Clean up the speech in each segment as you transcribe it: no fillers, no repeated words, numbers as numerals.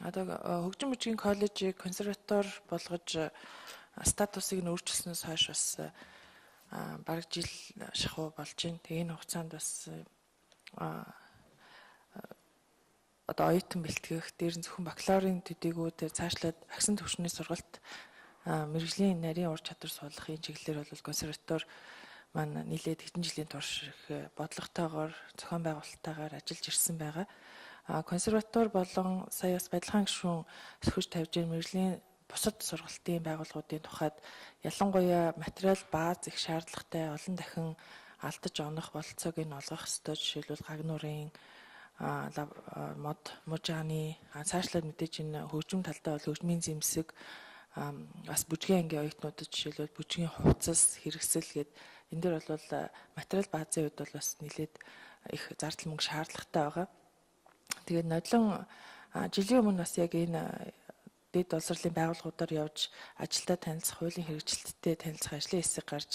Одоо хөгжим бүжгийн коллежийг консерватор болгож статусыг нь өөрчилснөөс хойш бас бараг жил шахуу болж байна. Тэгээ энэ хугацаанд бас одоо оюутан бэлтгэх, дээр нь зөвхөн бакалаврын төдийгүүдээр цаашлаад агсан түвшний сургалт мэрэгжлийн нарийн ур чадвар суулгахын чиглэлээр бол консерватор маань нийлээд хэдэн жилийн турш их бодлоготойгоор зохион байгуулалттайгаар ажиллаж ирсэн байгаа. Консерватор болон сая бас Баялгаан гишүүн сөхөж тавьж байгаа мэрэгжлийн бусад сургалтын байгууллагуудын тухайд ялангуяа материал бааз их шаардлагатай олон дахин алдаж онох бололцоог нь олгох ёстой. Жишээлбэл гаг нуурын мод мужааны цаашлаад мэдээж энэ хөгжим талдаа бол хөгжмийн зэмсэг бас бүжгийн ангийн оюутнуудад жишээлбэл бүжгийн хувцас хэрэгсэл гээд энэ дээр бол материал баазын хувьд бол бас нэлээд их зардал мөнгө шаардлагатай байгаа. Тэгээд нодлон жилийн өмнө бас яг энэ дэд боловсролын байгууллагуудаар явж ажилдаа танилцах, хуулийн хэрэгжилттэй танилцах ажлын хэсэг гарч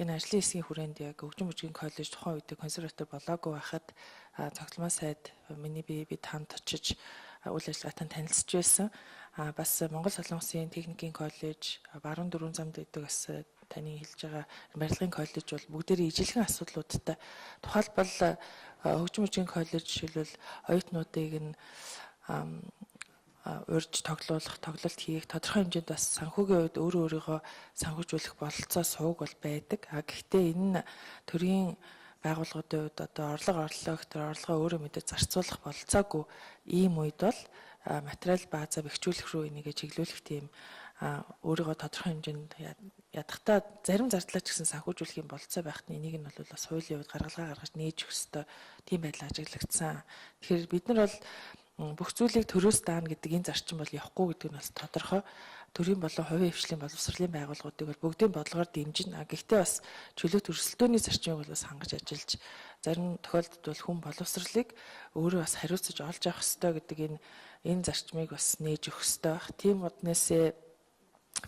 энэ ажлын хэсгийн хүрээнд яг хөгжим бүжгийн коллеж тухайн үед консерватор болоогүй байхад цогцлмоо сайд миний бид хамт очиж үйл ажиллагаатай танилцж байсан. Бас Монгол Солонгосын техникийн коллеж, баруун дөрвөн замд гэдэг бас таны хэлж байгаа барилгын коллеж бол бүгдээрээ ижилхэн асуудлуудтай. Тухайлбал хөгжим бүжгийн коллеж жишээлбэл оюутнуудыг нь урьж тоглолт хийх тодорхой хэмжээнд бас санхүүгийн үед өөрийгөө санхүүжүүлэх бололцоо сууг бол байдаг. Гэхдээ энэ төрийн байгууллагуудын үед одоо орлогоо өөрөө мэдээ зарцуулах бололцоогүй ийм үед бол материал баазаа бэхжүүлэх рүү энийгээ чиглүүлэх тийм өөрийгөө тодорхой хэмжээнд ядахтаа зарим зардлаа ч гэсэн санхүүжүүлэх юм бололцоо байхад энийг нь бол бас хуулийн үед гаргалгаа гаргаж нээж өгөх ёстой тийм байдал ажиглагдсан. Тэгэхээр бид нар бол бүх зүйлийг төрөөс даана гэдэг энэ зарчим бол явахгүй гэдэг нь бас тодорхой. Төрийн болон хувийн хвшлийн боловсролын байгууллагуудыг бол бүгдийн бодлогоор дэмжинэ. Гэхдээ бас чөлөөт өрсөлдөөний зарчмыг бол бас хангаж ажиллаж зарим тохиолдолд бол хүн боловсролыг өөрөө бас хариуцаж олж авах ёстой гэдэг энэ зарчмыг бас нээж өгөх ёстой байх. Тийм уднээсээ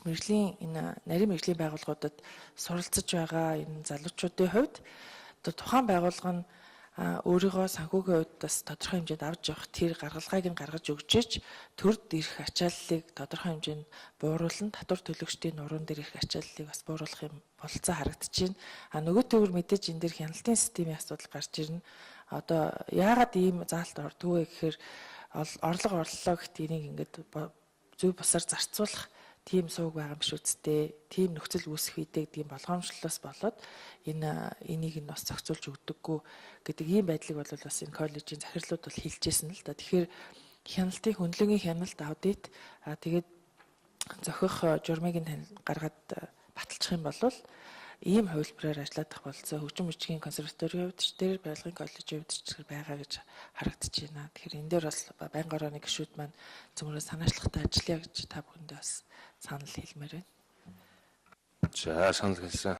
мэрэгжлийн энэ нарийн мэрэгжлийн байгууллагуудад суралцж байгаа энэ залуучуудын хувьд тухайн байгууллага нь өөрийгөө санхүүгийн хувьд бас тодорхой хэмжээнд авч явах тэр гаргалгааг нь гаргаж өгч ич төрд ирэх ачааллыг тодорхой хэмжээнд бууруулна. Татвар төлөгчдийн нуруунд дээр ирэх ачааллыг бас бууруулах юм бололцоо харагдаж байна. Нөгөө төвөр мэдээж энэ дэр хяналтын системийн асуудал гарч ирнэ. Одоо яагаад ийм заалт ордгоо гэхээр орлого орлоо гэхдээ энийг ингээд зөв бусаар зарцуулах тийм сууг байгаа юм биш үсттэй. Тийм нөхцөл үүсэх үедээ гэдгийг болгоомжлолоос болоод энийг нь бас зохицуулж өгдөггүй гэдэг ийм байдлыг бол бас энэ коллежийн захирлууд бол хэлжсэн л да. Тэгэхээр хяналтын хөндлөнгийн хяналт аудит тэгээд зохих журмыг нь гаргаад баталчих юм бол ийм хувилбараар ажиллах болцоо хөгжим бүжгийн консерваторийн хувьд ч дээр барилгын коллежийн хувьд ч байгаа гэж харагдаж байна. Тэгэхээр энэ дээр бас байнгын орооны гишүүд маань зөвхөн санаачлагтай ажиллая гэж та бүхэндээ бас санал хэлмээр байна. За санал хэлсэн.